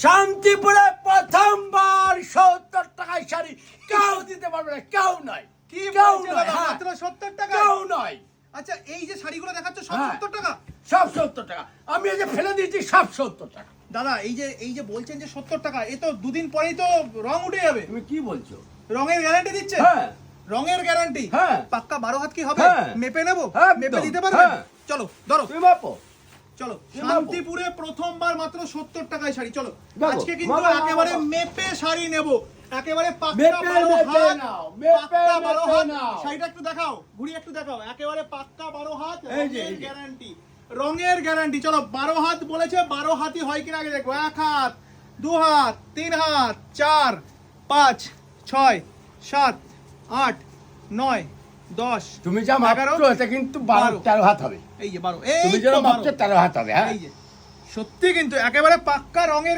শান্তিপুরে প্রথমবার 70 টাকায় শাড়ি কেউ দিতে পারবে না, কেউ নয়। কি কেউ বলছো নয়, দাদা, হ্যাঁ। মাত্র 70 টাকা? কেউ নয়, আচ্ছা এই যে শাড়িগুলো দেখাচ্ছ সব হ্যাঁ। 70 টাকা? সব 70 টাকা। আমি এই যে ফেলে দিয়েছি সব 70 টাকা। দাদা এই যে বলছেন যে 70 টাকা, এ তো দুদিন পরেই তো রং উঠে যাবে। তুমি কি বলছো? রঙের গ্যারান্টি দিচ্ছে? হ্যাঁ। রঙের গ্যারান্টি? হ্যাঁ। পাক্কা 12 হাত কি হবে? হ্যাঁ। মেপে নেবো? একদম, মেপে দিতে পারবেন? হ্যাঁ। চলো ধরো, তুমি মাপো। চলো। কি মাপো? শান্তিপুরে প্রথমবার মাত্র 70 টাকায় শাড়ি। চলো দেখো, আজকে কিন্তু মাপো, একেবারে মাপো। মেপে শাড়ি নেব, একেবারে পাক্কা মেপে 12 মেপে হাত। নাও, মেপে পাক্কা 12 মেপে হাত। নাও। শাড়িটা একটু দেখাও, ঘুরি একটু দেখাও, একেবারে পাক্কা 12 হাত। এই যে, রঙের এই যে। গ্যারান্টি, রঙের গ্যারান্টি। চলো 12 হাত বলেছে, 12 হাতই হয় কিনা আগে দেখো। 1 হাত, 2 হাত, 3 হাত, 4, 5, 6, 7, 8, 9, 10। তুমি যা 11, মাপছো এটা কিন্তু 12-13 হাত হবে। এই যে 12, তুমি এই যেটা তো 12। মাপছো 13 হাত হবে, হ্যাঁ। এই যে সত্যি কিন্তু একেবারে পাক্কা রঙের